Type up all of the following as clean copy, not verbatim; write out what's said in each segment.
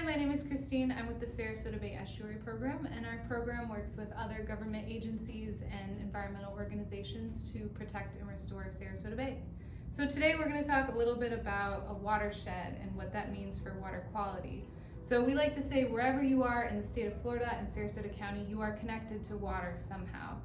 Hi, my name is Christine. I'm with the Sarasota Bay Estuary Program, and our program works with other government agencies and environmental organizations to protect and restore Sarasota Bay. So today we're going to talk a little bit about a watershed and what that means for water quality. So we like to say wherever you are in the state of Florida and Sarasota County, you are connected to water somehow.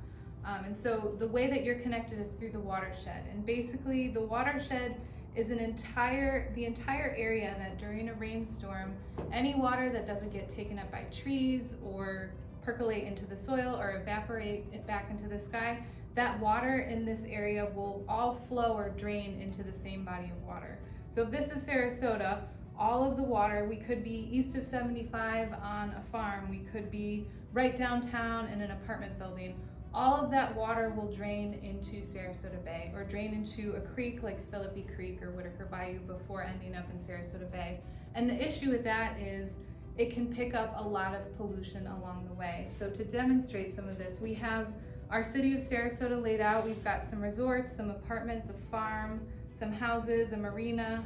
And so the way that you're connected is through the watershed. And basically the watershed is the entire area that during a rainstorm, any water that doesn't get taken up by trees or percolate into the soil or evaporate it back into the sky, that water in this area will all flow or drain into the same body of water. So if this is Sarasota, all of the water, we could be east of 75 on a farm, we could be right downtown in an apartment building. All of that water will drain into Sarasota Bay or drain into a creek like Philippi Creek or Whitaker Bayou before ending up in Sarasota Bay. And the issue with that is it can pick up a lot of pollution along the way. So to demonstrate some of this, we have our city of Sarasota laid out. We've got some resorts, some apartments, a farm, some houses, a marina,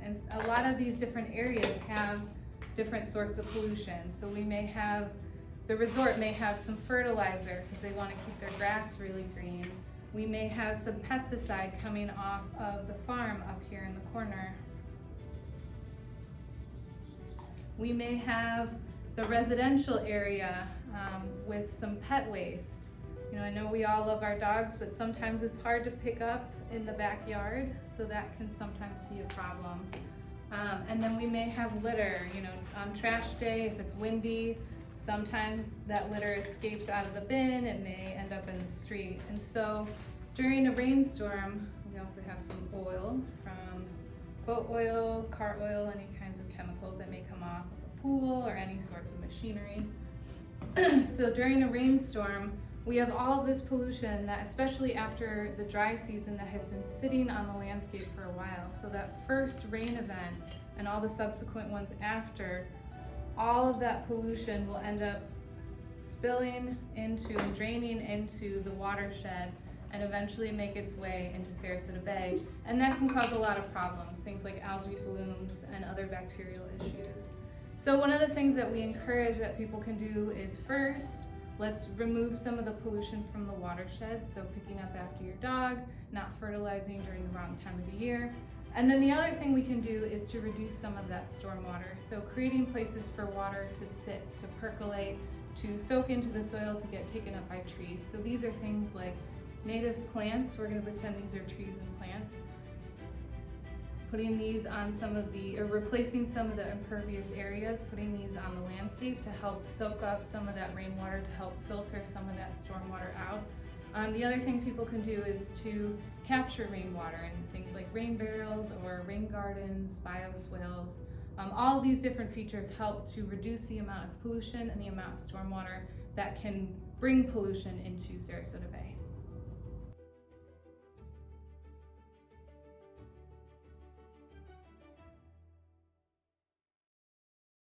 and a lot of these different areas have different sources of pollution. So we may have the resort may have some fertilizer because they want to keep their grass really green. We may have some pesticide coming off of the farm up here in the corner. We may have the residential area with some pet waste. You know, I know we all love our dogs, but sometimes it's hard to pick up in the backyard, so that can sometimes be a problem. And then we may have litter, you know, on trash day, if it's windy, sometimes that litter escapes out of the bin, it may end up in the street. And so during a rainstorm, we also have some oil from boat oil, car oil, any kinds of chemicals that may come off of a pool or any sorts of machinery. So during a rainstorm, we have all of this pollution that, especially after the dry season, that has been sitting on the landscape for a while. So that first rain event and all the subsequent ones after, all of that pollution will end up spilling into and draining into the watershed and eventually make its way into Sarasota Bay. And that can cause a lot of problems, things like algae blooms and other bacterial issues. So one of the things that we encourage that people can do is first, let's remove some of the pollution from the watershed. So picking up after your dog, not fertilizing during the wrong time of the year. And then the other thing we can do is to reduce some of that stormwater. So creating places for water to sit, to percolate, to soak into the soil, to get taken up by trees. So these are things like native plants. We're going to pretend these are trees and plants. Putting these on some of the, or replacing some of the impervious areas, putting these on the landscape to help soak up some of that rainwater, to help filter some of that stormwater out. The other thing people can do is to capture rainwater in things like rain barrels or rain gardens, bioswales. All of these different features help to reduce the amount of pollution and the amount of stormwater that can bring pollution into Sarasota Bay.